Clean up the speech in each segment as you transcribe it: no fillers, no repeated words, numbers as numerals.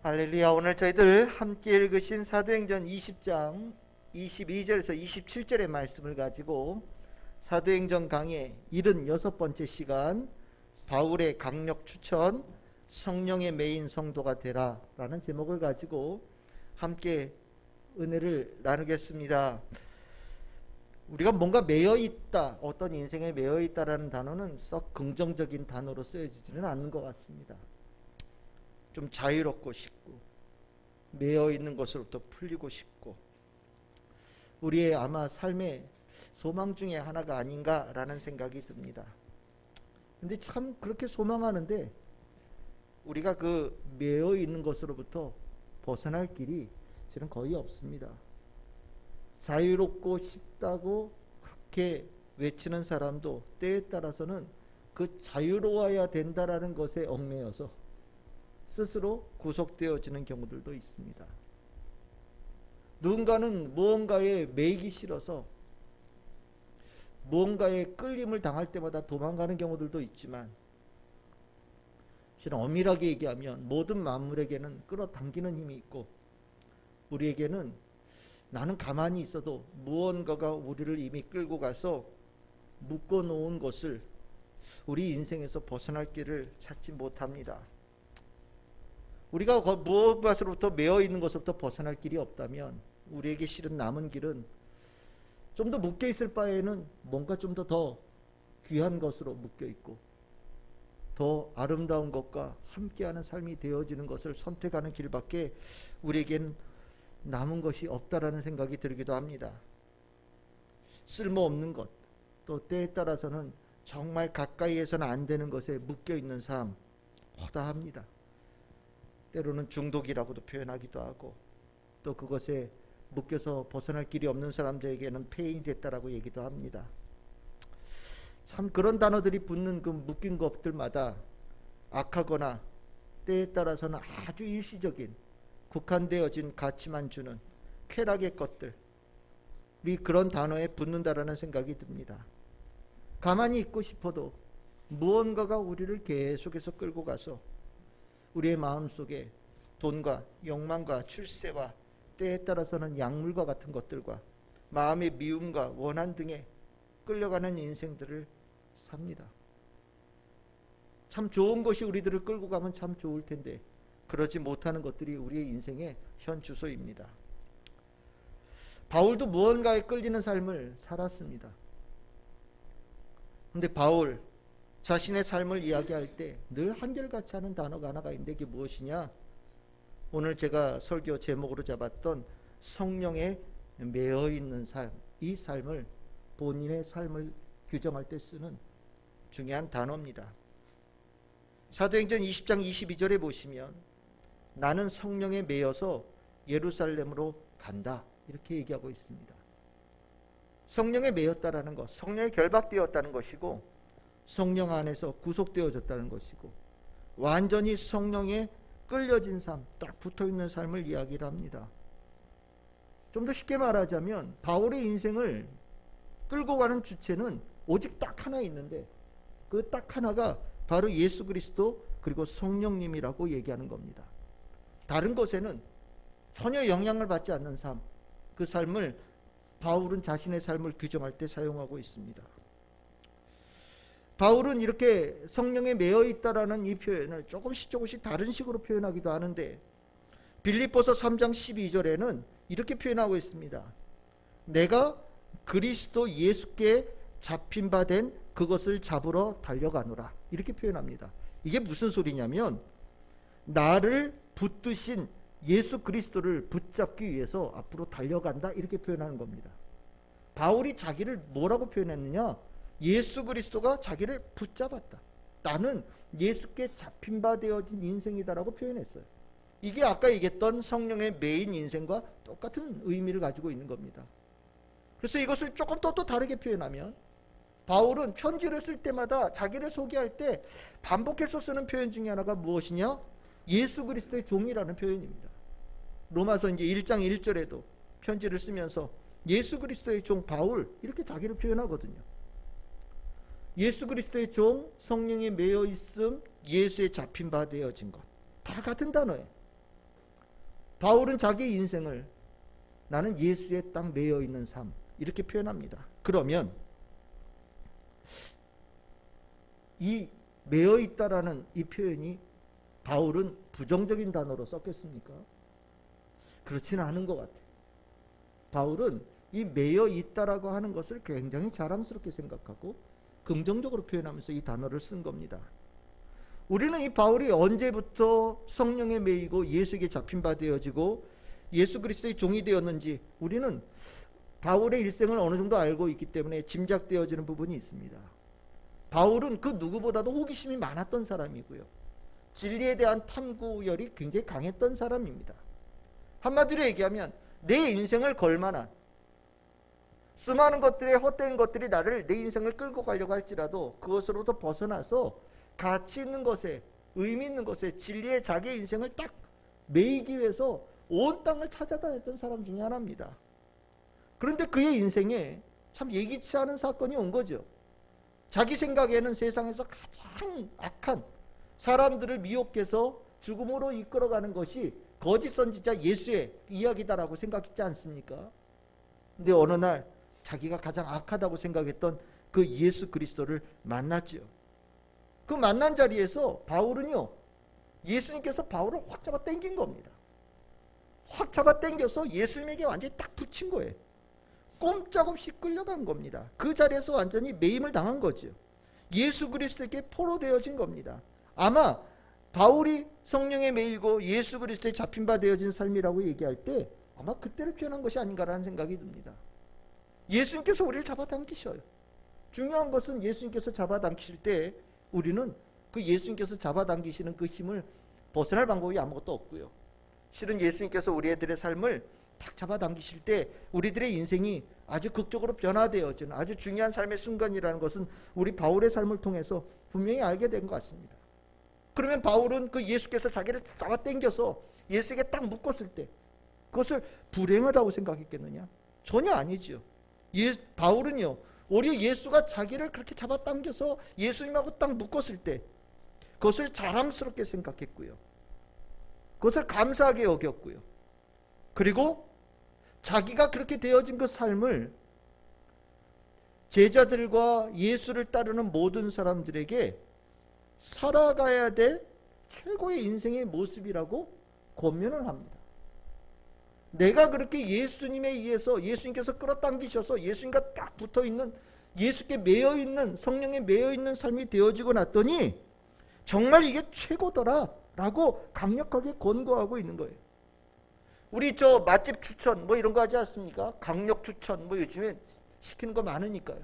할렐루야. 오늘 저희들 함께 읽으신 사도행전 20장 22절에서 27절의 말씀을 가지고 사도행전 강의 76번째 시간, 바울의 강력 추천, 성령의 매인 성도가 되라 라는 제목을 가지고 함께 은혜를 나누겠습니다. 우리가 뭔가 매여 있다, 어떤 인생에 매여 있다라는 단어는 썩 긍정적인 단어로 쓰여지지는 않는 것 같습니다. 좀 자유롭고 싶고 매여 있는 것으로부터 풀리고 싶고, 우리의 아마 삶의 소망 중에 하나가 아닌가라는 생각이 듭니다. 근데 참 그렇게 소망하는데 우리가 그 매여 있는 것으로부터 벗어날 길이 실은 거의 없습니다. 자유롭고 싶다고 그렇게 외치는 사람도 때에 따라서는 그 자유로워야 된다라는 것에 얽매여서 스스로 구속되어지는 경우들도 있습니다. 누군가는 무언가에 매이기 싫어서 무언가에 끌림을 당할 때마다 도망가는 경우들도 있지만, 실은 엄밀하게 얘기하면 모든 만물에게는 끌어당기는 힘이 있고, 우리에게는 나는 가만히 있어도 무언가가 우리를 이미 끌고 가서 묶어놓은 것을 우리 인생에서 벗어날 길을 찾지 못합니다. 우리가 무엇으로부터 매어 있는 것으로부터 벗어날 길이 없다면 우리에게 실은 남은 길은 좀 더 묶여 있을 바에는 뭔가 좀 더 귀한 것으로 묶여 있고 더 아름다운 것과 함께하는 삶이 되어지는 것을 선택하는 길밖에 우리에겐 남은 것이 없다라는 생각이 들기도 합니다. 쓸모없는 것, 또 때에 따라서는 정말 가까이에서는 안 되는 것에 묶여 있는 삶, 허다합니다. 때로는 중독이라고도 표현하기도 하고, 또 그것에 묶여서 벗어날 길이 없는 사람들에게는 폐인이 됐다라고 얘기도 합니다. 참 그런 단어들이 붙는 그 묶인 것들마다 악하거나 때에 따라서는 아주 일시적인 국한되어진 가치만 주는 쾌락의 것들이 그런 단어에 붙는다라는 생각이 듭니다. 가만히 있고 싶어도 무언가가 우리를 계속해서 끌고 가서 우리의 마음속에 돈과 욕망과 출세와 때에 따라서는 약물과 같은 것들과 마음의 미움과 원한 등에 끌려가는 인생들을 삽니다. 참 좋은 것이 우리들을 끌고 가면 참 좋을 텐데 그러지 못하는 것들이 우리의 인생의 현 주소입니다. 바울도 무언가에 끌리는 삶을 살았습니다. 그런데 바울 자신의 삶을 이야기할 때 늘 한결같이 하는 단어가 하나가 있는데 그게 무엇이냐? 오늘 제가 설교 제목으로 잡았던 성령에 매여 있는 삶, 이 삶을 본인의 삶을 규정할 때 쓰는 중요한 단어입니다. 사도행전 20장 22절에 보시면 나는 성령에 매여서 예루살렘으로 간다, 이렇게 얘기하고 있습니다. 성령에 매였다라는 것, 성령에 결박되었다는 것이고, 성령 안에서 구속되어졌다는 것이고, 완전히 성령에 끌려진 삶, 딱 붙어있는 삶을 이야기를 합니다. 좀 더 쉽게 말하자면 바울의 인생을 끌고 가는 주체는 오직 딱 하나 있는데 그 딱 하나가 바로 예수 그리스도 그리고 성령님이라고 얘기하는 겁니다. 다른 것에는 전혀 영향을 받지 않는 삶, 그 삶을 바울은 자신의 삶을 규정할 때 사용하고 있습니다. 바울은 이렇게 성령에 매여 있다라는 이 표현을 조금씩 다른 식으로 표현하기도 하는데, 빌립보서 3장 12절에는 이렇게 표현하고 있습니다. 내가 그리스도 예수께 잡힌 바 된 그것을 잡으러 달려가노라, 이렇게 표현합니다. 이게 무슨 소리냐면 나를 붙드신 예수 그리스도를 붙잡기 위해서 앞으로 달려간다, 이렇게 표현하는 겁니다. 바울이 자기를 뭐라고 표현했느냐? 예수 그리스도가 자기를 붙잡았다. 나는 예수께 잡힌 바 되어진 인생이다라고 표현했어요. 이게 아까 얘기했던 성령의 매인 인생과 똑같은 의미를 가지고 있는 겁니다. 그래서 이것을 조금 또 다르게 표현하면, 바울은 편지를 쓸 때마다 자기를 소개할 때 반복해서 쓰는 표현 중에 하나가 무엇이냐? 예수 그리스도의 종이라는 표현입니다. 로마서 이제 1장 1절에도 편지를 쓰면서 예수 그리스도의 종 바울, 이렇게 자기를 표현하거든요. 예수 그리스도의 종, 성령에 매여 있음, 예수에 잡힌 바 되어진 것, 다 같은 단어예요. 바울은 자기 인생을 나는 예수에 딱 매여 있는 삶 이렇게 표현합니다. 그러면 이 매여 있다라는 이 표현이 바울은 부정적인 단어로 썼겠습니까? 그렇지는 않은 것 같아요. 바울은 이 매여 있다라고 하는 것을 굉장히 자랑스럽게 생각하고 긍정적으로 표현하면서 이 단어를 쓴 겁니다. 우리는 이 바울이 언제부터 성령에 매이고 예수에게 잡힌 바 되어지고 예수 그리스도의 종이 되었는지 우리는 바울의 일생을 어느 정도 알고 있기 때문에 짐작되어지는 부분이 있습니다. 바울은 그 누구보다도 호기심이 많았던 사람이고요. 진리에 대한 탐구열이 굉장히 강했던 사람입니다. 한마디로 얘기하면 내 인생을 걸만한 수많은 것들의 헛된 것들이 나를 내 인생을 끌고 가려고 할지라도 그것으로부터 벗어나서 가치 있는 것에 의미 있는 것에 진리의 자기의 인생을 딱 매이기 위해서 온 땅을 찾아다녔던 사람 중에 하나입니다. 그런데 그의 인생에 참 예기치 않은 사건이 온 거죠. 자기 생각에는 세상에서 가장 악한 사람들을 미혹해서 죽음으로 이끌어가는 것이 거짓 선지자 예수의 이야기다라고 생각했지 않습니까? 근데 어느 날 자기가 가장 악하다고 생각했던 그 예수 그리스도를 만났죠. 그 만난 자리에서 바울은요, 예수님께서 바울을 확 잡아 당긴 겁니다. 확 잡아 당겨서 예수님에게 완전히 딱 붙인 거예요. 꼼짝없이 끌려간 겁니다. 그 자리에서 완전히 매임을 당한 거죠. 예수 그리스도에게 포로되어진 겁니다. 아마 바울이 성령에 매이고 예수 그리스도에 잡힌 바 되어진 삶이라고 얘기할 때 아마 그때를 표현한 것이 아닌가라는 생각이 듭니다. 예수님께서 우리를 잡아당기셔요. 중요한 것은 예수님께서 잡아당기실 때 우리는 그 예수님께서 잡아당기시는 그 힘을 벗어날 방법이 아무것도 없고요. 실은 예수님께서 우리들의 삶을 탁 잡아당기실 때 우리들의 인생이 아주 극적으로 변화되어지는 아주 중요한 삶의 순간이라는 것은 우리 바울의 삶을 통해서 분명히 알게 된 것 같습니다. 그러면 바울은 그 예수께서 자기를 잡아당겨서 예수에게 딱 묶었을 때 그것을 불행하다고 생각했겠느냐? 전혀 아니지요. 바울은요, 오히려 예수가 자기를 그렇게 잡아당겨서 예수님하고 딱 묶었을 때 그것을 자랑스럽게 생각했고요. 그것을 감사하게 여겼고요. 그리고 자기가 그렇게 되어진 그 삶을 제자들과 예수를 따르는 모든 사람들에게 살아가야 될 최고의 인생의 모습이라고 권면을 합니다. 내가 그렇게 예수님에 의해서 예수님께서 끌어당기셔서 예수님과 딱 붙어있는 예수께 매여있는 성령에 매여있는 삶이 되어지고 났더니 정말 이게 최고더라 라고 강력하게 권고하고 있는 거예요. 우리 저 맛집 추천 뭐 이런 거 하지 않습니까? 강력 추천 뭐 요즘에 시키는 거 많으니까요.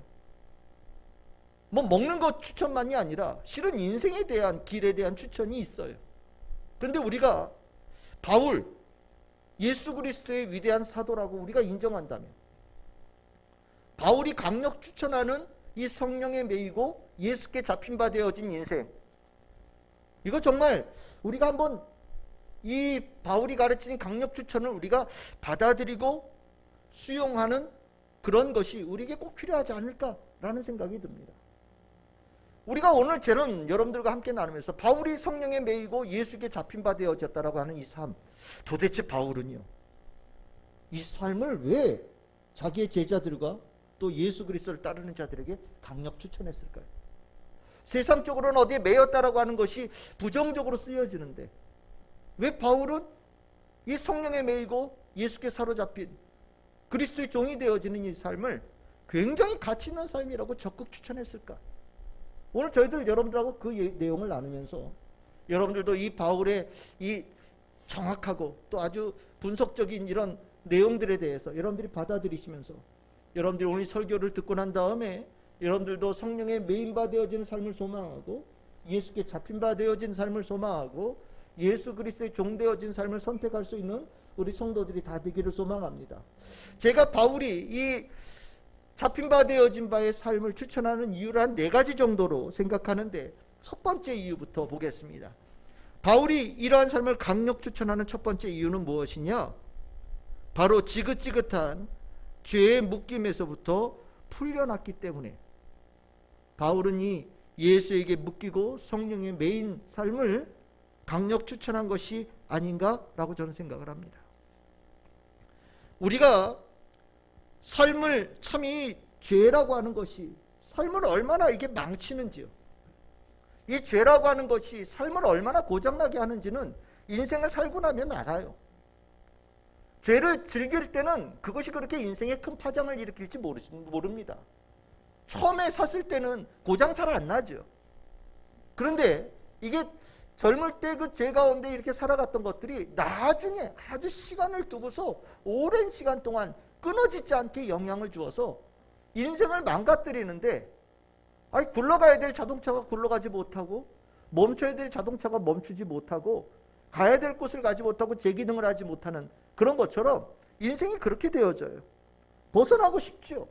뭐 먹는 거 추천만이 아니라 실은 인생에 대한 길에 대한 추천이 있어요. 그런데 우리가 바울 예수 그리스도의 위대한 사도라고 우리가 인정한다면 바울이 강력 추천하는 이 성령에 매이고 예수께 잡힌 바 되어진 인생, 이거 정말 우리가 한번 이 바울이 가르치는 강력 추천을 우리가 받아들이고 수용하는 그런 것이 우리에게 꼭 필요하지 않을까라는 생각이 듭니다. 우리가 오늘 저는 여러분들과 함께 나누면서 바울이 성령에 매이고 예수께 잡힌 바 되어졌다라고 하는 이 삶, 도대체 바울은요, 이 삶을 왜 자기의 제자들과 또 예수 그리스도를 따르는 자들에게 강력 추천했을까요? 세상적으로는 어디에 매였다라고 하는 것이 부정적으로 쓰여지는데 왜 바울은 이 성령에 매이고 예수께 사로잡힌 그리스도의 종이 되어지는 이 삶을 굉장히 가치 있는 삶이라고 적극 추천했을까? 오늘 저희들 여러분들하고 그 내용을 나누면서 여러분들도 이 바울의 이 정확하고 또 아주 분석적인 이런 내용들에 대해서 여러분들이 받아들이시면서 여러분들이 오늘 설교를 듣고 난 다음에 여러분들도 성령에 매인 바 되어지는 삶을 소망하고 예수께 잡힌 바 되어진 삶을 소망하고 예수 그리스도의 종 되어진 삶을 선택할 수 있는 우리 성도들이 다 되기를 소망합니다. 제가 바울이 이 잡힌 바 되어진 바의 삶을 추천하는 이유를 한 4가지 정도로 생각하는데 첫 번째 이유부터 보겠습니다. 바울이 이러한 삶을 강력 추천하는 첫 번째 이유는 무엇이냐? 바로 지긋지긋한 죄의 묶임에서부터 풀려났기 때문에 바울은 이 예수에게 묶이고 성령의 매인 삶을 강력 추천한 것이 아닌가라고 저는 생각을 합니다. 우리가 삶을 참 이 죄라고 하는 것이 삶을 얼마나 이게 망치는지요. 이 죄라고 하는 것이 삶을 얼마나 고장나게 하는지는 인생을 살고 나면 알아요. 죄를 즐길 때는 그것이 그렇게 인생에 큰 파장을 일으킬지 모릅니다. 처음에 샀을 때는 고장 잘 안 나죠. 그런데 이게 젊을 때 그 죄 가운데 이렇게 살아갔던 것들이 나중에 아주 시간을 두고서 오랜 시간 동안 끊어지지 않게 영향을 주어서 인생을 망가뜨리는데, 아니 굴러가야 될 자동차가 굴러가지 못하고 멈춰야 될 자동차가 멈추지 못하고 가야 될 곳을 가지 못하고 제기능을 하지 못하는 그런 것처럼 인생이 그렇게 되어져요. 벗어나고 싶죠.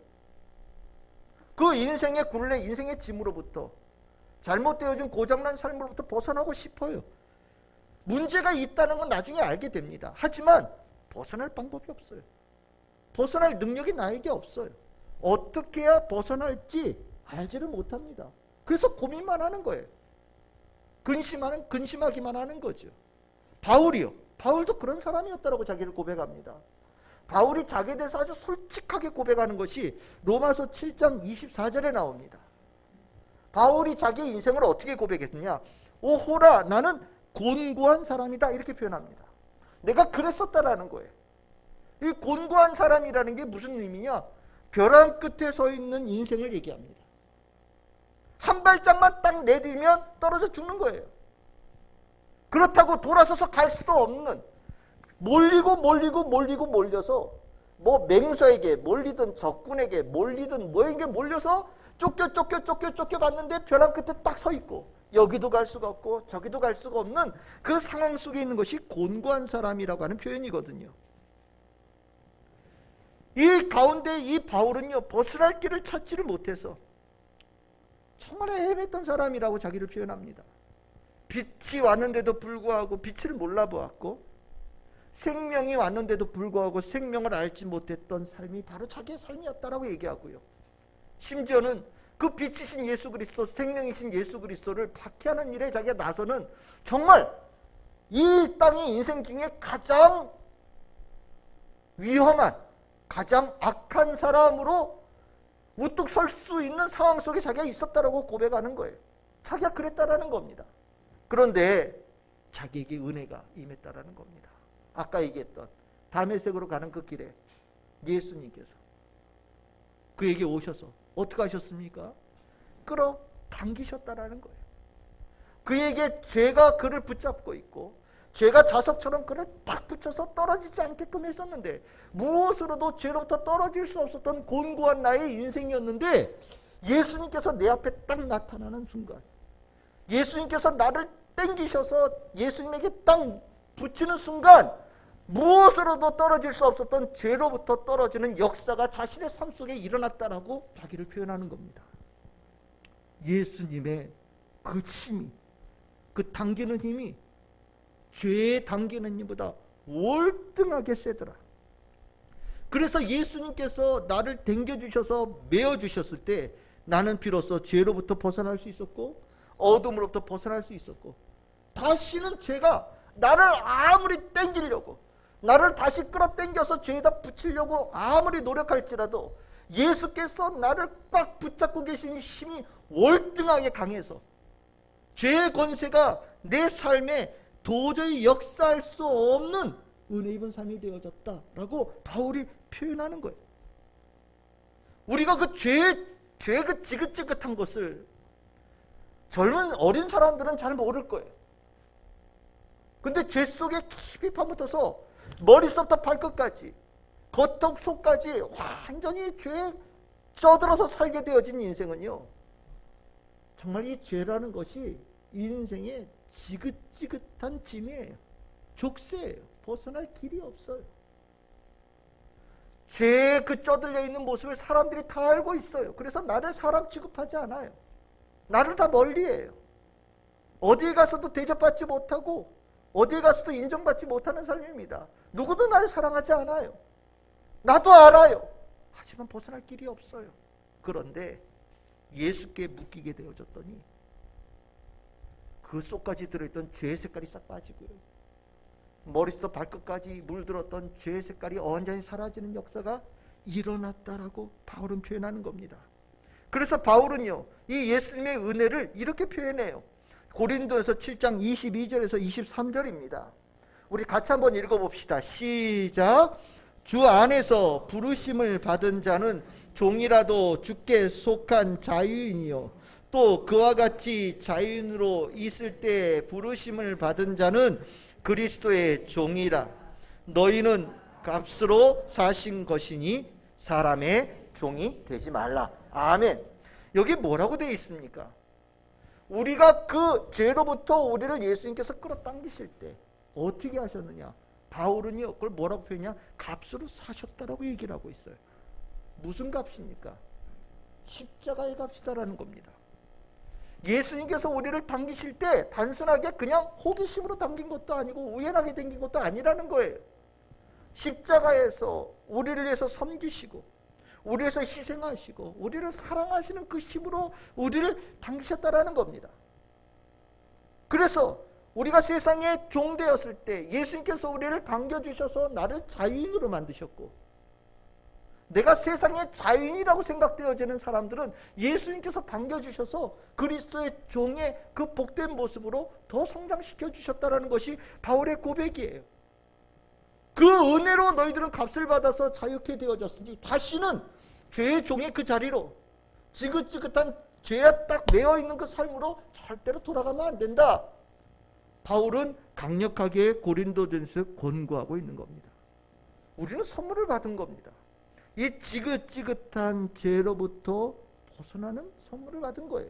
그 인생의 굴레, 인생의 짐으로부터, 잘못되어진 고장난 삶으로부터 벗어나고 싶어요. 문제가 있다는 건 나중에 알게 됩니다. 하지만 벗어날 방법이 없어요. 벗어날 능력이 나에게 없어요. 어떻게 해야 벗어날지 알지를 못합니다. 그래서 고민만 하는 거예요. 근심하기만 하는 거죠. 바울이요. 바울도 그런 사람이었다라고 자기를 고백합니다. 바울이 자기에 대해서 아주 솔직하게 고백하는 것이 로마서 7장 24절에 나옵니다. 바울이 자기의 인생을 어떻게 고백했느냐? 오호라 나는 곤고한 사람이다 이렇게 표현합니다. 내가 그랬었다라는 거예요. 이 곤고한 사람이라는 게 무슨 의미냐? 벼랑 끝에 서 있는 인생을 얘기합니다. 한 발짝만 딱 내디면 떨어져 죽는 거예요. 그렇다고 돌아서서 갈 수도 없는, 몰려서 뭐 맹수에게 몰리든 적군에게 몰리든 뭐에게 몰려서 쫓겨갔는데 벼랑 끝에 딱 서 있고 여기도 갈 수가 없고 저기도 갈 수가 없는 그 상황 속에 있는 것이 곤고한 사람이라고 하는 표현이거든요. 이 가운데 이 바울은요, 벗어날 길을 찾지를 못해서 정말 헤맸던 사람이라고 자기를 표현합니다. 빛이 왔는데도 불구하고 빛을 몰라보았고, 생명이 왔는데도 불구하고 생명을 알지 못했던 삶이 바로 자기의 삶이었다라고 얘기하고요. 심지어는 그 빛이신 예수 그리스도, 생명이신 예수 그리스도를 박해하는 일에 자기가 나서는 정말 이 땅의 인생 중에 가장 위험한, 가장 악한 사람으로 우뚝 설 수 있는 상황 속에 자기가 있었다라고 고백하는 거예요. 자기가 그랬다라는 겁니다. 그런데 자기에게 은혜가 임했다라는 겁니다. 아까 얘기했던 다메섹으로 가는 그 길에 예수님께서 그에게 오셔서 어떻게 하셨습니까? 끌어당기셨다라는 거예요. 그에게 죄가 그를 붙잡고 있고 죄가 자석처럼 그를 탁 붙여서 떨어지지 않게끔 했었는데, 무엇으로도 죄로부터 떨어질 수 없었던 곤고한 나의 인생이었는데, 예수님께서 내 앞에 딱 나타나는 순간, 예수님께서 나를 땡기셔서 예수님에게 딱 붙이는 순간, 무엇으로도 떨어질 수 없었던 죄로부터 떨어지는 역사가 자신의 삶 속에 일어났다라고 자기를 표현하는 겁니다. 예수님의 그 힘이, 그 당기는 힘이 죄에 당기는 힘보다 월등하게 세더라. 그래서 예수님께서 나를 당겨주셔서 메어주셨을 때 나는 비로소 죄로부터 벗어날 수 있었고 어둠으로부터 벗어날 수 있었고, 다시는 죄가 나를 아무리 당기려고, 나를 다시 끌어당겨서 죄에다 붙이려고 아무리 노력할지라도 예수께서 나를 꽉 붙잡고 계신 힘이 월등하게 강해서 죄의 권세가 내 삶에 도저히 역사할 수 없는 은혜 입은 삶이 되어졌다라고 바울이 표현하는 거예요. 우리가 그 죄의 그 지긋지긋한 것을 젊은 어린 사람들은 잘 모를 거예요. 근데 죄 속에 깊이 파묻어서 머리서부터 발끝까지 겉턱 속까지 완전히 죄에 쪄들어서 살게 되어진 인생은요, 정말 이 죄라는 것이 인생의 지긋지긋한 짐이에요. 족쇄예요. 벗어날 길이 없어요. 죄에 그 쪄들려 있는 모습을 사람들이 다 알고 있어요. 그래서 나를 사람 취급하지 않아요. 나를 다 멀리해요. 어디에 가서도 대접받지 못하고 어디에 가서도 인정받지 못하는 삶입니다. 누구도 나를 사랑하지 않아요. 나도 알아요. 하지만 벗어날 길이 없어요. 그런데 예수께 묶이게 되어졌더니 그 속까지 들어있던 죄의 색깔이 싹 빠지고요. 머리부터 발끝까지 물들었던 죄의 색깔이 완전히 사라지는 역사가 일어났다라고 바울은 표현하는 겁니다. 그래서 바울은요, 이 예수님의 은혜를 이렇게 표현해요. 고린도에서 7장 22절에서 23절입니다. 우리 같이 한번 읽어봅시다. 시작. 주 안에서 부르심을 받은 자는 종이라도 주께 속한 자유인이요, 또 그와 같이 자유인으로 있을 때 부르심을 받은 자는 그리스도의 종이라. 너희는 값으로 사신 것이니 사람의 종이 되지 말라. 아멘. 여기 뭐라고 되어 있습니까? 우리가 그 죄로부터 우리를 예수님께서 끌어당기실 때 어떻게 하셨느냐? 바울은요, 그걸 뭐라고 표현하냐? 값으로 사셨다라고 얘기를 하고 있어요. 무슨 값입니까? 십자가의 값이다라는 겁니다. 예수님께서 우리를 당기실 때 단순하게 그냥 호기심으로 당긴 것도 아니고 우연하게 당긴 것도 아니라는 거예요. 십자가에서 우리를 위해서 섬기시고 우리를 위해서 희생하시고 우리를 사랑하시는 그 힘으로 우리를 당기셨다라는 겁니다. 그래서 우리가 세상에 종되었을 때 예수님께서 우리를 당겨주셔서 나를 자유인으로 만드셨고, 내가 세상의 자유인이라고 생각되어지는 사람들은 예수님께서 당겨주셔서 그리스도의 종의 그 복된 모습으로 더 성장시켜 주셨다는 것이 바울의 고백이에요. 그 은혜로 너희들은 값을 받아서 자유케 되어졌으니 다시는 죄의 종의 그 자리로 지긋지긋한 죄에 딱 매어있는 그 삶으로 절대로 돌아가면 안 된다. 바울은 강력하게 고린도전서에 권고하고 있는 겁니다. 우리는 선물을 받은 겁니다. 이 지긋지긋한 죄로부터 벗어나는 선물을 받은 거예요.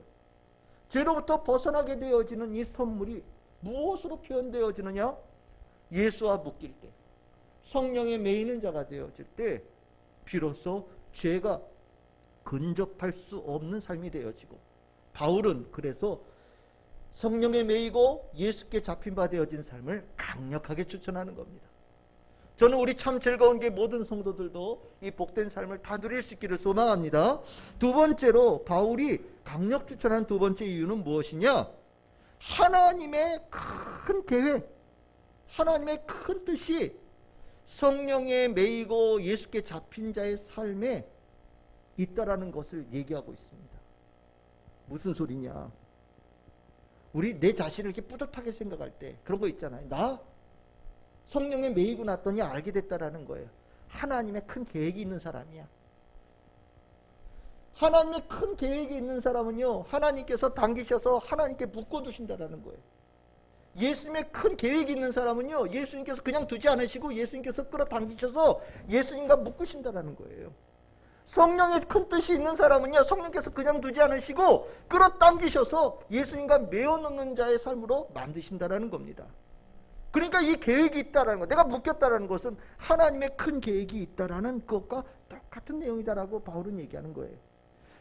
죄로부터 벗어나게 되어지는 이 선물이 무엇으로 표현되어지느냐? 예수와 묶일 때, 성령에 매이는 자가 되어질 때 비로소 죄가 근접할 수 없는 삶이 되어지고, 바울은 그래서 성령에 매이고 예수께 잡힌 바 되어진 삶을 강력하게 추천하는 겁니다. 저는 우리 참 즐거운 게 모든 성도들도 이 복된 삶을 다 누릴 수 있기를 소망합니다. 두 번째로 바울이 강력 추천한 두 번째 이유는 무엇이냐? 하나님의 큰 계획, 하나님의 큰 뜻이 성령에 매이고 예수께 잡힌 자의 삶에 있다라는 것을 얘기하고 있습니다. 무슨 소리냐? 우리 내 자신을 이렇게 뿌듯하게 생각할 때 그런 거 있잖아요. 나 성령에 매이고 났더니 알게 됐다라는 거예요. 하나님의 큰 계획이 있는 사람이야. 하나님의 큰 계획이 있는 사람은요, 하나님께서 당기셔서 하나님께 묶어두신다라는 거예요. 예수님의 큰 계획이 있는 사람은요, 예수님께서 그냥 두지 않으시고 예수님께서 끌어당기셔서 예수님과 묶으신다라는 거예요. 성령의 큰 뜻이 있는 사람은요, 성령께서 그냥 두지 않으시고 끌어당기셔서 예수님과 메어놓는 자의 삶으로 만드신다라는 겁니다. 그러니까 이 계획이 있다라는 것, 내가 묶였다라는 것은 하나님의 큰 계획이 있다라는 것과 똑같은 내용이다라고 바울은 얘기하는 거예요.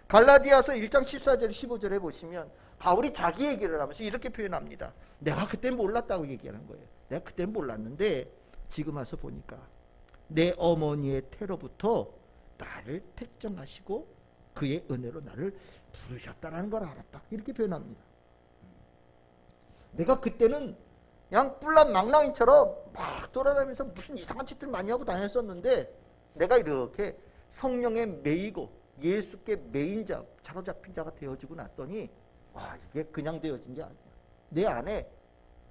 갈라디아서 1장 14절 15절에 보시면 바울이 자기 얘기를 하면서 이렇게 표현합니다. 내가 그때 몰랐다고 얘기하는 거예요. 내가 그때 몰랐는데 지금 와서 보니까 내 어머니의 태로부터 나를 택정하시고 그의 은혜로 나를 부르셨다는 걸 알았다. 이렇게 표현합니다. 내가 그때는 그냥 뿔난 망랑이처럼 막 돌아다니면서 무슨 이상한 짓들 많이 하고 다녔었는데 내가 이렇게 성령에 매이고 예수께 매인 자, 사로잡힌 자가 되어지고 났더니 와, 이게 그냥 되어진 게 아니야. 내 안에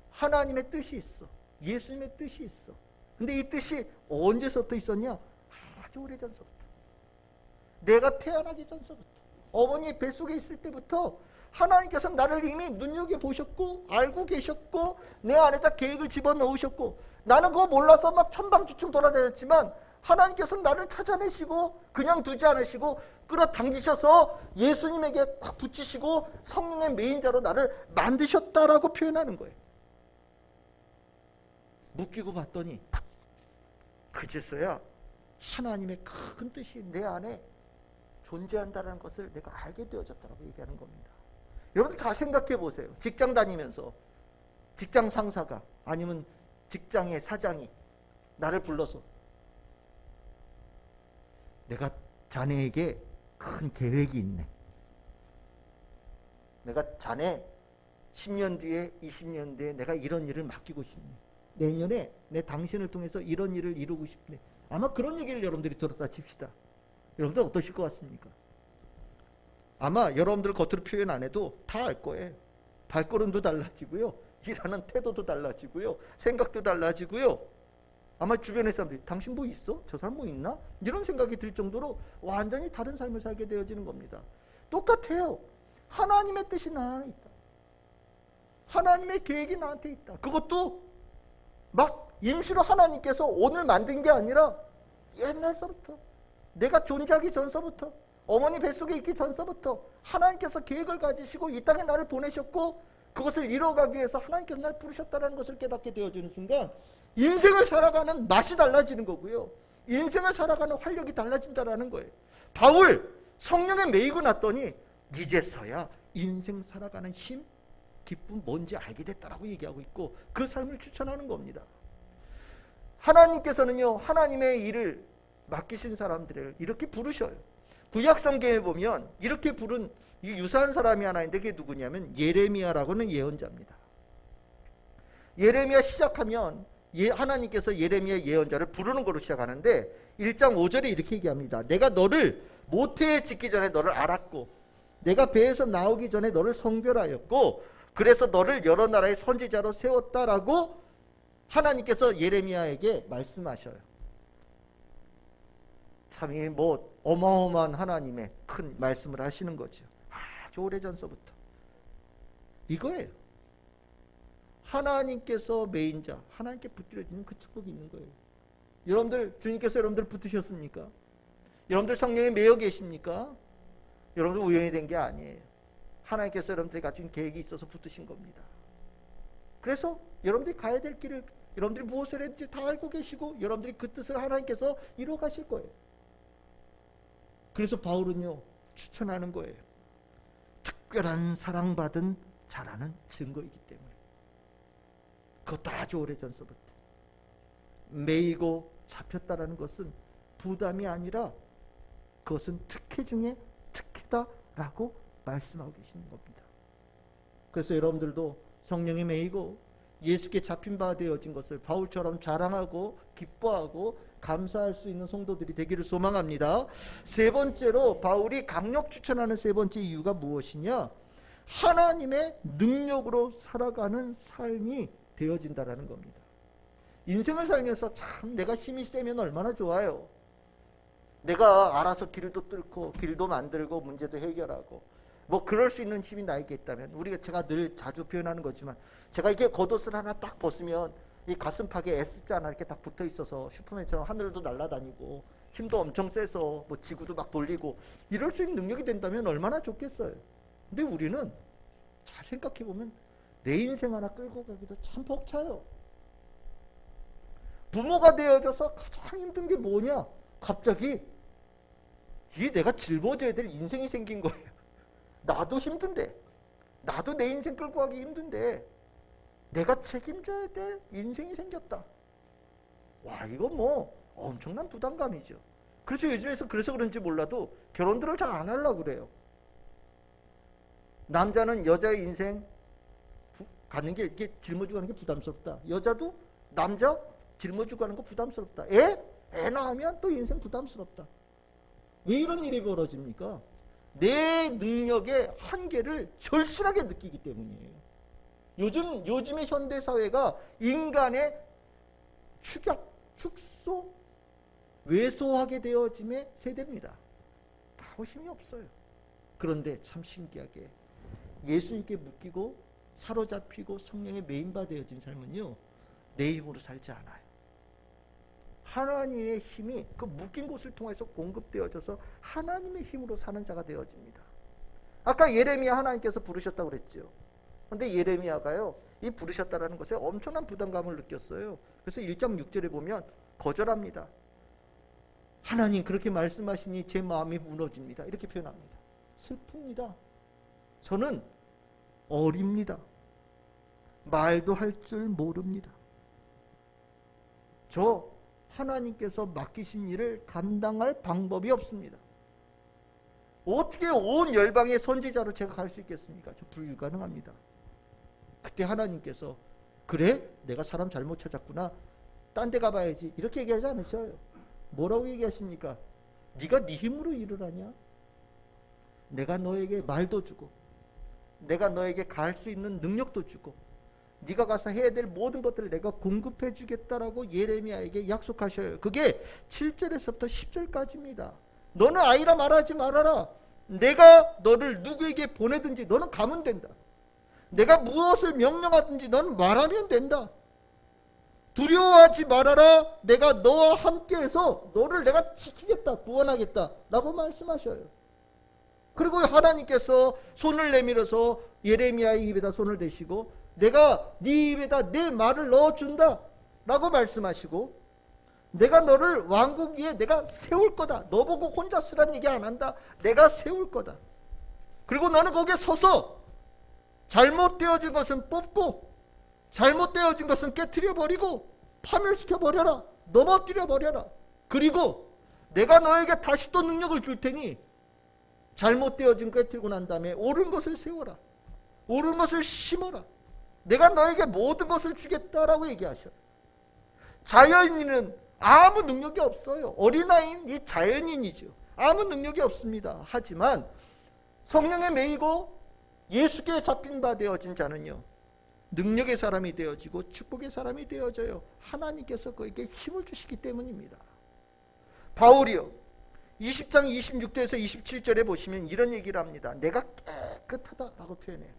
하나님의 뜻이 있어. 예수님의 뜻이 있어. 근데 이 뜻이 언제서부터 있었냐? 아주 오래전서부터. 내가 태어나기 전서부터, 어머니 뱃속에 있을 때부터 하나님께서 나를 이미 눈여겨보셨고 알고 계셨고 내 안에다 계획을 집어넣으셨고, 나는 그거 몰라서 막 천방지축 돌아다녔지만 하나님께서 나를 찾아내시고 그냥 두지 않으시고 끌어당기셔서 예수님에게 꽉 붙이시고 성령의 메인자로 나를 만드셨다라고 표현하는 거예요. 묶이고 봤더니 그제서야 하나님의 큰 뜻이 내 안에 존재한다는 것을 내가 알게 되어졌다고 얘기하는 겁니다. 여러분 잘 생각해 보세요. 직장 다니면서 직장 상사가 아니면 직장의 사장이 나를 불러서 내가 자네에게 큰 계획이 있네. 내가 자네 10년 뒤에 20년 뒤에 내가 이런 일을 맡기고 싶네. 내년에 내 당신을 통해서 이런 일을 이루고 싶네. 아마 그런 얘기를 여러분들이 들었다 칩시다. 여러분들 어떠실 것 같습니까? 아마 여러분들 겉으로 표현 안 해도 다 알 거예요. 발걸음도 달라지고요. 일하는 태도도 달라지고요. 생각도 달라지고요. 아마 주변의 사람들이 당신 뭐 있어? 저 사람 뭐 있나? 이런 생각이 들 정도로 완전히 다른 삶을 살게 되어지는 겁니다. 똑같아요. 하나님의 뜻이 나 안에 있다. 하나님의 계획이 나한테 있다. 그것도 막 임시로 하나님께서 오늘 만든 게 아니라 옛날서부터, 내가 존재하기 전서부터, 어머니 뱃속에 있기 전서부터 하나님께서 계획을 가지시고 이 땅에 나를 보내셨고 그것을 이뤄가기 위해서 하나님께서 나를 부르셨다는 것을 깨닫게 되어지는 순간 인생을 살아가는 맛이 달라지는 거고요. 인생을 살아가는 활력이 달라진다는 거예요. 바울 성령에 매이고 났더니 이제서야 인생 살아가는 힘, 기쁨 뭔지 알게 됐다라고 얘기하고 있고 그 삶을 추천하는 겁니다. 하나님께서는요, 하나님의 일을 맡기신 사람들을 이렇게 부르셔요. 구약성경에 보면 이렇게 부른 유사한 사람이 하나 있는데 그게 누구냐면 예레미야라고는 예언자입니다. 예레미야 시작하면 하나님께서 예레미야 예언자를 부르는 걸로 시작하는데 1장 5절에 이렇게 얘기합니다. 내가 너를 모태에 짓기 전에 너를 알았고 내가 배에서 나오기 전에 너를 성별하였고 그래서 너를 여러 나라의 선지자로 세웠다라고 하나님께서 예레미야에게 말씀하셔요. 참 이 뭐 어마어마한 하나님의 큰 말씀을 하시는 거죠. 아주 오래전서부터 이거예요. 하나님께서 메인자, 하나님께 붙들어지는 그 축복이 있는 거예요. 여러분들 주님께서 여러분들 붙으셨습니까? 여러분들 성령에 매여 계십니까? 여러분들 우연히 된 게 아니에요. 하나님께서 여러분들이 가진 계획이 있어서 붙으신 겁니다. 그래서 여러분들이 가야 될 길을 여러분들이 무엇을 했는지 다 알고 계시고 여러분들이 그 뜻을 하나님께서 이루어 가실 거예요. 그래서 바울은요 추천하는 거예요. 특별한 사랑받은 자라는 증거이기 때문에. 그것도 아주 오래전서부터 매이고 잡혔다라는 것은 부담이 아니라 그것은 특혜 중에 특혜다라고 말씀하고 계시는 겁니다. 그래서 여러분들도 성령에 매이고 예수께 잡힌 바 되어진 것을 바울처럼 자랑하고 기뻐하고 감사할 수 있는 성도들이 되기를 소망합니다. 세 번째로 바울이 강력 추천하는 세 번째 이유가 무엇이냐? 하나님의 능력으로 살아가는 삶이 되어진다라는 겁니다. 인생을 살면서 참 내가 힘이 세면 얼마나 좋아요. 내가 알아서 길도 뚫고 길도 만들고 문제도 해결하고 뭐 그럴 수 있는 힘이 나에게 있다면 제가 늘 자주 표현하는 거지만 제가 이게 겉옷을 하나 딱 벗으면 이 가슴팍에 S자 하나 이렇게 딱 붙어 있어서 슈퍼맨처럼 하늘도 날아다니고 힘도 엄청 세서 뭐 지구도 막 돌리고 이럴 수 있는 능력이 된다면 얼마나 좋겠어요. 근데 우리는 잘 생각해 보면 내 인생 하나 끌고 가기도 참 벅차요. 부모가 되어져서 가장 힘든 게 뭐냐? 갑자기 이게 내가 짊어져야 될 인생이 생긴 거예요. 나도 힘든데, 나도 내 인생 끌고 가기 힘든데 내가 책임져야 될 인생이 생겼다. 와, 이거 뭐 엄청난 부담감이죠. 그래서 요즘에서 그래서 그런지 몰라도 결혼들을 잘 안 하려고 그래요. 남자는 여자의 인생 가는 게 이렇게 짊어지고 가는 게 부담스럽다. 여자도 남자 짊어지고 가는 거 부담스럽다. 애 낳으면 또 인생 부담스럽다. 왜 이런 일이 벌어집니까? 내 능력의 한계를 절실하게 느끼기 때문이에요. 요즘의 현대사회가 인간의 축약, 축소, 왜소하게 되어짐의 세대입니다. 아무 힘이 없어요. 그런데 참 신기하게 예수님께 묶이고 사로잡히고 성령에 메인바 되어진 삶은요, 내 힘으로 살지 않아요. 하나님의 힘이 그 묶인 곳을 통해서 공급되어져서 하나님의 힘으로 사는 자가 되어집니다. 아까 예레미야 하나님께서 부르셨다고 그랬죠. 그런데 예레미야가요, 이 부르셨다라는 것에 엄청난 부담감을 느꼈어요. 그래서 1장 6절에 보면 거절합니다. 하나님 그렇게 말씀하시니 제 마음이 무너집니다. 이렇게 표현합니다. 슬픕니다. 저는 어립니다. 말도 할 줄 모릅니다. 저 하나님께서 맡기신 일을 감당할 방법이 없습니다. 어떻게 온 열방의 선지자로 제가 갈 수 있겠습니까? 저 불가능합니다. 그때 하나님께서 그래? 내가 사람 잘못 찾았구나. 딴 데 가봐야지. 이렇게 얘기하지 않으셔요. 뭐라고 얘기하십니까? 네가 네 힘으로 일을 하냐? 내가 너에게 말도 주고 내가 너에게 갈 수 있는 능력도 주고 네가 가서 해야 될 모든 것들을 내가 공급해 주겠다라고 예레미야에게 약속하셔요. 그게 7절에서부터 10절까지입니다. 너는 아이라 말하지 말아라. 내가 너를 누구에게 보내든지 너는 가면 된다. 내가 무엇을 명령하든지 너는 말하면 된다. 두려워하지 말아라. 내가 너와 함께해서 너를 내가 지키겠다, 구원하겠다 라고 말씀하셔요. 그리고 하나님께서 손을 내밀어서 예레미야의 입에다 손을 대시고 내가 네 입에다 내 말을 넣어준다 라고 말씀하시고 내가 너를 왕국 위에 내가 세울 거다. 너 보고 혼자 쓰란 얘기 안 한다. 내가 세울 거다. 그리고 너는 거기에 서서 잘못되어진 것은 뽑고 잘못되어진 것은 깨트려 버리고 파멸시켜 버려라. 넘어뜨려 버려라. 그리고 내가 너에게 다시 또 능력을 줄 테니 잘못되어진 거 깨트리고 난 다음에 옳은 것을 세워라. 옳은 것을 심어라. 내가 너에게 모든 것을 주겠다라고 얘기하셔요. 자연인은 아무 능력이 없어요. 어린아이는 이 자연인이죠. 아무 능력이 없습니다. 하지만 성령에 매이고 예수께 잡힌 바 되어진 자는요, 능력의 사람이 되어지고 축복의 사람이 되어져요. 하나님께서 그에게 힘을 주시기 때문입니다. 바울이요, 20장 26절에서 27절에 보시면 이런 얘기를 합니다. 내가 깨끗하다라고 표현해요.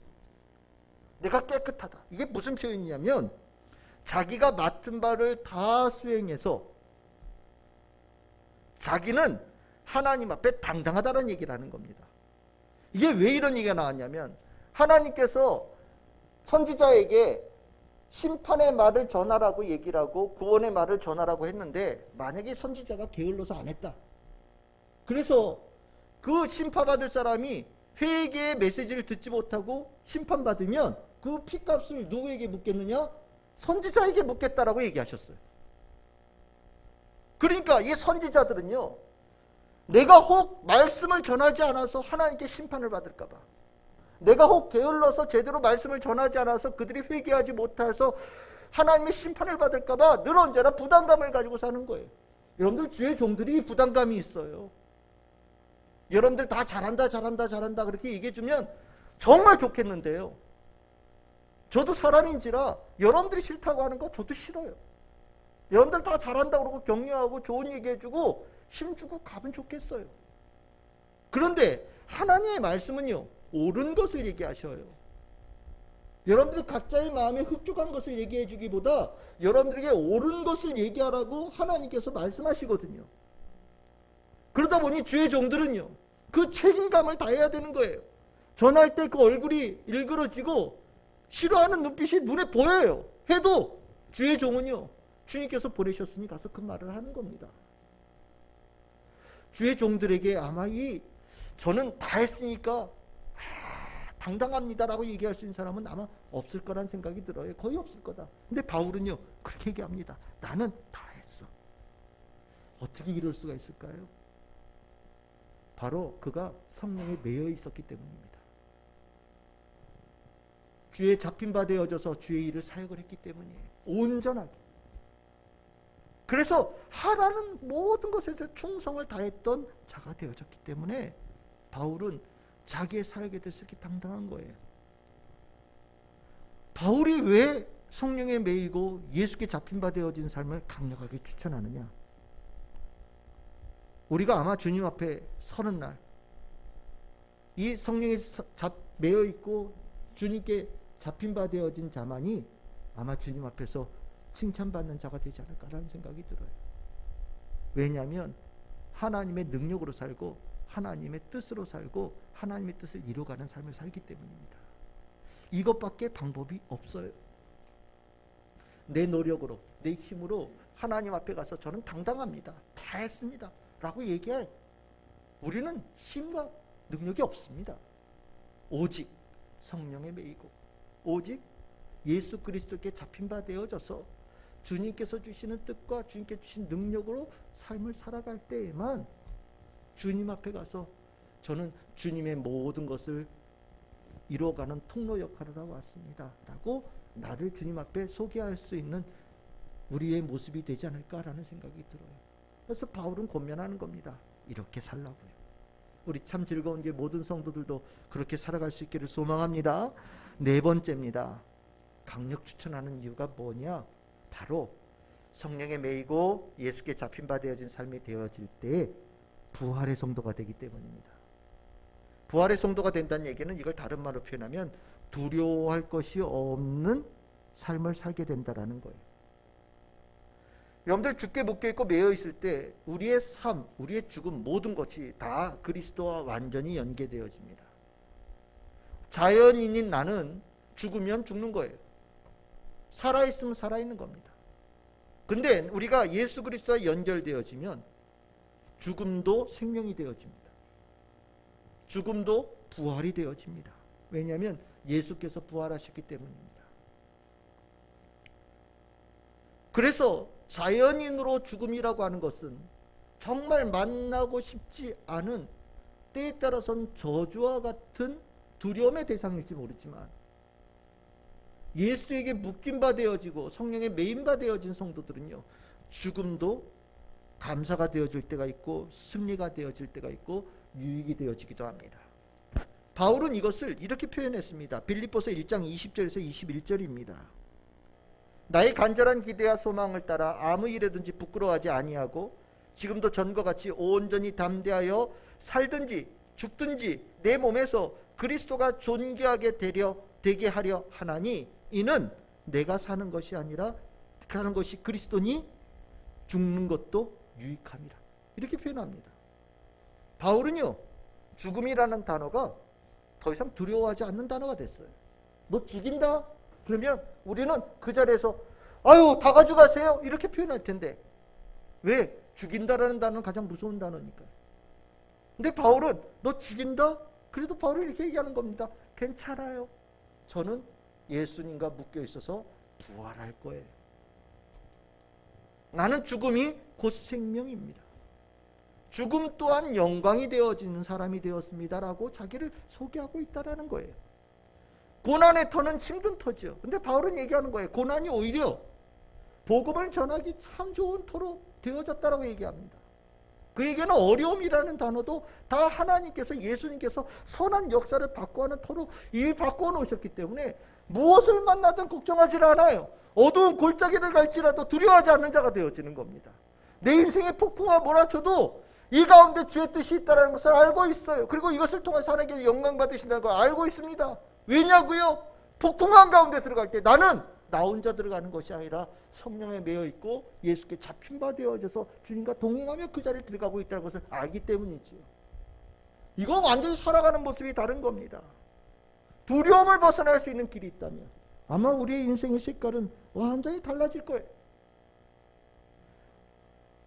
내가 깨끗하다. 이게 무슨 표현이냐면 자기가 맡은 바를 다 수행해서 자기는 하나님 앞에 당당하다는 얘기를 하는 겁니다. 이게 왜 이런 얘기가 나왔냐면 하나님께서 선지자에게 심판의 말을 전하라고 얘기를 하고 구원의 말을 전하라고 했는데 만약에 선지자가 게을러서 안 했다. 그래서 그 심판받을 사람이 회개의 메시지를 듣지 못하고 심판받으면 그 피값을 누구에게 묻겠느냐? 선지자에게 묻겠다라고 얘기하셨어요. 그러니까 이 선지자들은요, 내가 혹 말씀을 전하지 않아서 하나님께 심판을 받을까 봐, 내가 혹 게을러서 제대로 말씀을 전하지 않아서 그들이 회개하지 못해서 하나님의 심판을 받을까 봐 늘 언제나 부담감을 가지고 사는 거예요. 여러분들 주의 종들이 부담감이 있어요. 여러분들 다 잘한다 그렇게 얘기해 주면 정말 좋겠는데요, 저도 사람인지라 여러분들이 싫다고 하는 거 저도 싫어요. 여러분들 다 잘한다 그러고 격려하고 좋은 얘기해 주고 힘주고 가면 좋겠어요. 그런데 하나님의 말씀은요, 옳은 것을 얘기하셔요. 여러분들이 각자의 마음에 흡족한 것을 얘기해 주기보다 여러분들에게 옳은 것을 얘기하라고 하나님께서 말씀하시거든요. 그러다 보니 주의 종들은요, 그 책임감을 다해야 되는 거예요. 전할 때 그 얼굴이 일그러지고 싫어하는 눈빛이 눈에 보여요. 해도 주의 종은요, 주님께서 보내셨으니 가서 그 말을 하는 겁니다. 주의 종들에게 아마 저는 다 했으니까 당당합니다라고 얘기할 수 있는 사람은 아마 없을 거란 생각이 들어요. 거의 없을 거다. 근데 바울은요, 그렇게 얘기합니다. 나는 다 했어. 어떻게 이럴 수가 있을까요? 바로 그가 성령에 매여 있었기 때문입니다. 주의 잡힌 바 되어져서 주의 일을 사역을 했기 때문이에요. 온전하게. 그래서 하라는 모든 것에서 충성을 다했던 자가 되어졌기 때문에 바울은 자기의 사역에 대해서 이렇게 당당한 거예요. 바울이 왜 성령에 매이고 예수께 잡힌 바 되어진 삶을 강력하게 추천하느냐? 우리가 아마 주님 앞에 서는 날, 이 성령에 매여 있고 주님께 잡힌 바 되어진 자만이 아마 주님 앞에서 칭찬받는 자가 되지 않을까라는 생각이 들어요. 왜냐하면 하나님의 능력으로 살고 하나님의 뜻으로 살고 하나님의 뜻을 이루어가는 삶을 살기 때문입니다. 이것밖에 방법이 없어요. 내 노력으로, 내 힘으로 하나님 앞에 가서 저는 당당합니다, 다 했습니다 라고 얘기할 우리는 힘과 능력이 없습니다. 오직 성령에 매이고 오직 예수 그리스도께 잡힌 바 되어져서 주님께서 주시는 뜻과 주님께 주신 능력으로 삶을 살아갈 때에만 주님 앞에 가서 저는 주님의 모든 것을 이루어가는 통로 역할을 하고 왔습니다 라고 나를 주님 앞에 소개할 수 있는 우리의 모습이 되지 않을까라는 생각이 들어요. 그래서 바울은 권면하는 겁니다. 이렇게 살라고요. 우리 참 즐거운 게 모든 성도들도 그렇게 살아갈 수 있기를 소망합니다. 네 번째입니다. 강력 추천하는 이유가 뭐냐? 바로 성령에 매이고 예수께 잡힌 바 되어진 삶이 되어질 때 부활의 성도가 되기 때문입니다. 부활의 성도가 된다는 얘기는 이걸 다른 말로 표현하면 두려워할 것이 없는 삶을 살게 된다라는 거예요. 여러분들 주께 묶여있고 매여있을 때 우리의 삶, 우리의 죽음 모든 것이 다 그리스도와 완전히 연계되어집니다. 자연인인 나는 죽으면 죽는 거예요. 살아있으면 살아있는 겁니다. 근데 우리가 예수 그리스도와 연결되어지면 죽음도 생명이 되어집니다. 죽음도 부활이 되어집니다. 왜냐하면 예수께서 부활하셨기 때문입니다. 그래서 자연인으로 죽음이라고 하는 것은 정말 만나고 싶지 않은, 때에 따라서는 저주와 같은 두려움의 대상일지 모르지만 예수에게 묶인 바 되어지고 성령에 매인 바 되어진 성도들은요, 죽음도 감사가 되어질 때가 있고 승리가 되어질 때가 있고 유익이 되어지기도 합니다. 바울은 이것을 이렇게 표현했습니다. 빌립보서 1장 20절에서 21절입니다. 나의 간절한 기대와 소망을 따라 아무 일에든지 부끄러워하지 아니하고 지금도 전과 같이 온전히 담대하여 살든지 죽든지 내 몸에서 그리스도가 존귀하게 되게 하려 하나니 이는 내가 사는 것이 아니라 사는 것이 그리스도니 죽는 것도 유익함이라. 이렇게 표현합니다. 바울은요, 죽음이라는 단어가 더 이상 두려워하지 않는 단어가 됐어요. 너 죽인다? 그러면 우리는 그 자리에서 아유 다 가져가세요 이렇게 표현할 텐데, 왜? 죽인다라는 단어는 가장 무서운 단어니까. 근데 바울은 너 죽인다? 그래도 바울은 이렇게 얘기하는 겁니다. 괜찮아요. 저는 예수님과 묶여 있어서 부활할 거예요. 나는 죽음이 곧 생명입니다. 죽음 또한 영광이 되어지는 사람이 되었습니다라고 자기를 소개하고 있다라는 거예요. 고난의 터는 힘든 터죠. 근데 바울은 얘기하는 거예요. 고난이 오히려 복음을 전하기 참 좋은 터로 되어졌다라고 얘기합니다. 그에게는 어려움이라는 단어도 다 하나님께서, 예수님께서 선한 역사를 바꿔하는 터로 이미 바꿔 놓으셨기 때문에 무엇을 만나든 걱정하지 않아요. 어두운 골짜기를 갈지라도 두려워하지 않는 자가 되어지는 겁니다. 내 인생의 폭풍과 몰아쳐도 이 가운데 주의 뜻이 있다는 것을 알고 있어요. 그리고 이것을 통해서 하나님께서 영광 받으신다는 걸 알고 있습니다. 왜냐고요? 폭풍한 가운데 들어갈 때 나는 나 혼자 들어가는 것이 아니라 성령에 매여 있고 예수께 잡힌 바 되어져서 주님과 동행하며 그 자리에 들어가고 있다는 것을 알기 때문이지요. 이건 완전히 살아가는 모습이 다른 겁니다. 두려움을 벗어날 수 있는 길이 있다면 아마 우리의 인생의 색깔은 완전히 달라질 거예요.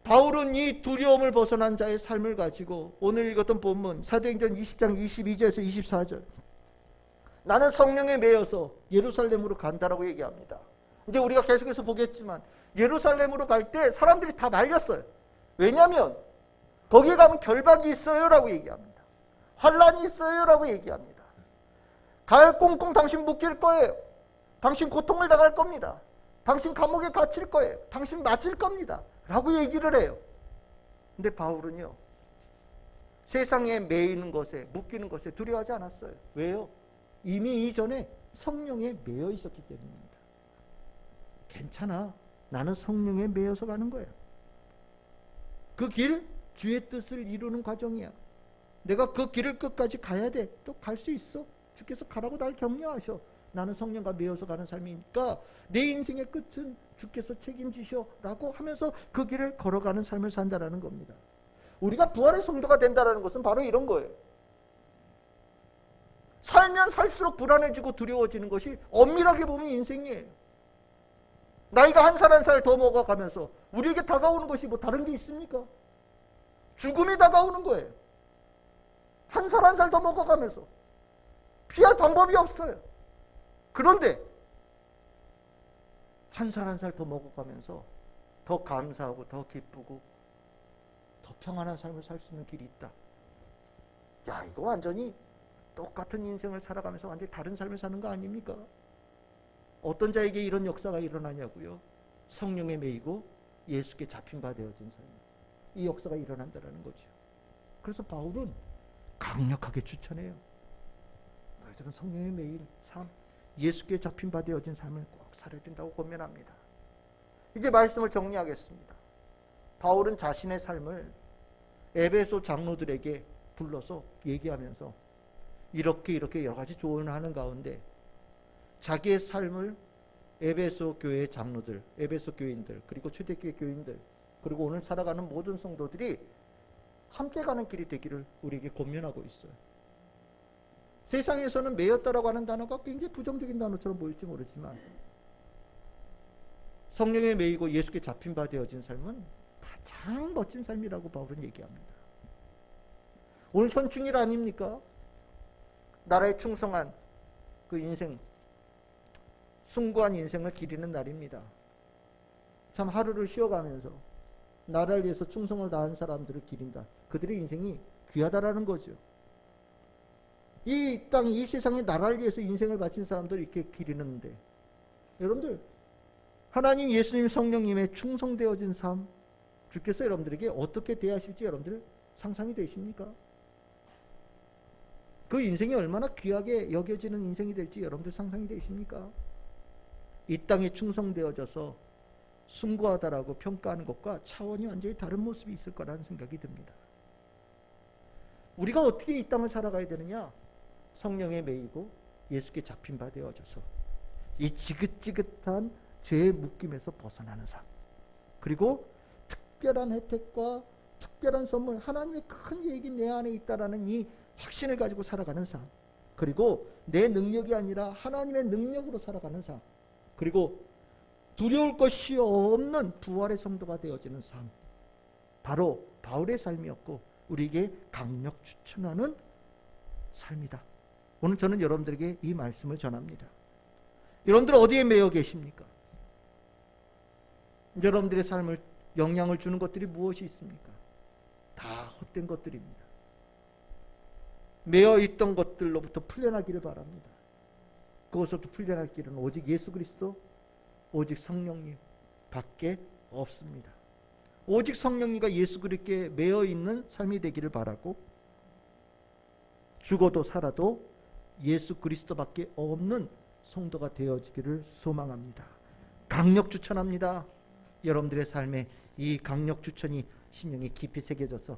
바울은 이 두려움을 벗어난 자의 삶을 가지고 오늘 읽었던 본문 사도행전 20장 22절에서 24절, 나는 성령에 매여서 예루살렘으로 간다라고 얘기합니다. 이제 우리가 계속해서 보겠지만 예루살렘으로 갈 때 사람들이 다 말렸어요. 왜냐하면 거기에 가면 결박이 있어요 라고 얘기합니다. 환란이 있어요 라고 얘기합니다. 가을 꽁꽁 당신 묶일 거예요. 당신 고통을 당할 겁니다. 당신 감옥에 갇힐 거예요. 당신 맞을 겁니다 라고 얘기를 해요. 근데 바울은요, 세상에 매이는 것에, 묶이는 것에 두려워하지 않았어요. 왜요? 이미 이전에 성령에 매여 있었기 때문입니다. 괜찮아. 나는 성령에 매여서 가는 거야. 그 길, 주의 뜻을 이루는 과정이야. 내가 그 길을 끝까지 가야 돼. 또 갈 수 있어. 주께서 가라고 날 격려하셔. 나는 성령과 매여서 가는 삶이니까 내 인생의 끝은 주께서 책임지셔 라고 하면서 그 길을 걸어가는 삶을 산다라는 겁니다. 우리가 부활의 성도가 된다는 것은 바로 이런 거예요. 살면 살수록 불안해지고 두려워지는 것이 엄밀하게 보면 인생이에요. 나이가 한 살 한 살 더 먹어가면서 우리에게 다가오는 것이 뭐 다른 게 있습니까? 죽음이 다가오는 거예요. 한 살 한 살 더 먹어가면서 피할 방법이 없어요. 그런데 한 살 한 살 더 먹어가면서 더 감사하고 더 기쁘고 더 평안한 삶을 살 수 있는 길이 있다. 야, 이거 완전히 똑같은 인생을 살아가면서 완전히 다른 삶을 사는 거 아닙니까? 어떤 자에게 이런 역사가 일어나냐고요? 성령에 매이고 예수께 잡힌 바 되어진 사람. 이 역사가 일어난다는 거죠. 그래서 바울은 강력하게 추천해요. 너희들은 성령에 매인 삶, 예수께 잡힌 바 되어진 삶을 꼭 살아야 된다고 권면합니다. 이제 말씀을 정리하겠습니다. 바울은 자신의 삶을 에베소 장로들에게 불러서 얘기하면서 이렇게 여러 가지 조언을 하는 가운데 자기의 삶을 에베소 교회 장로들, 에베소 교인들, 그리고 초대교회 교인들, 그리고 오늘 살아가는 모든 성도들이 함께 가는 길이 되기를 우리에게 권면하고 있어요. 세상에서는 매였다라고 하는 단어가 굉장히 부정적인 단어처럼 보일지 모르지만 성령에 매이고 예수께 잡힌 바 되어진 삶은 가장 멋진 삶이라고 바울은 얘기합니다. 오늘 현충일 아닙니까? 나라에 충성한 그 인생, 숭고한 인생을 기리는 날입니다. 참 하루를 쉬어가면서 나라를 위해서 충성을 다한 사람들을 기린다. 그들의 인생이 귀하다라는 거죠. 이 땅, 이 세상에 나라를 위해서 인생을 바친 사람들 이렇게 기리는데 여러분들 하나님, 예수님, 성령님의 충성되어진 삶 주께서 여러분들에게 어떻게 대하실지 여러분들 상상이 되십니까? 그 인생이 얼마나 귀하게 여겨지는 인생이 될지 여러분들 상상이 되십니까? 이 땅에 충성되어져서 숭고하다라고 평가하는 것과 차원이 완전히 다른 모습이 있을 거라는 생각이 듭니다. 우리가 어떻게 이 땅을 살아가야 되느냐? 성령에 매이고 예수께 잡힌 바 되어져서 이 지긋지긋한 죄의 묶임에서 벗어나는 삶, 그리고 특별한 혜택과 특별한 선물, 하나님의 큰 계획이 내 안에 있다라는 이 확신을 가지고 살아가는 삶, 그리고 내 능력이 아니라 하나님의 능력으로 살아가는 삶, 그리고 두려울 것이 없는 부활의 성도가 되어지는 삶, 바로 바울의 삶이었고 우리에게 강력 추천하는 삶이다. 오늘 저는 여러분들에게 이 말씀을 전합니다. 여러분들 어디에 매여 계십니까? 여러분들의 삶을 영향을 주는 것들이 무엇이 있습니까? 다 헛된 것들입니다. 매여 있던 것들로부터 풀려나기를 바랍니다. 그것으로부터 풀려날 길은 오직 예수 그리스도, 오직 성령님 밖에 없습니다. 오직 성령님과 예수 그리스도에 매여 있는 삶이 되기를 바라고, 죽어도 살아도 예수 그리스도밖에 없는 성도가 되어지기를 소망합니다. 강력 추천합니다. 여러분들의 삶에 이 강력 추천이 심령에 깊이 새겨져서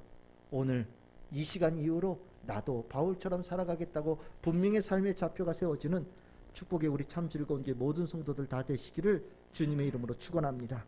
오늘 이 시간 이후로 나도 바울처럼 살아가겠다고 분명히 삶의 좌표가 세워지는 축복의 우리 참 즐거운 게 모든 성도들 다 되시기를 주님의 이름으로 축원합니다.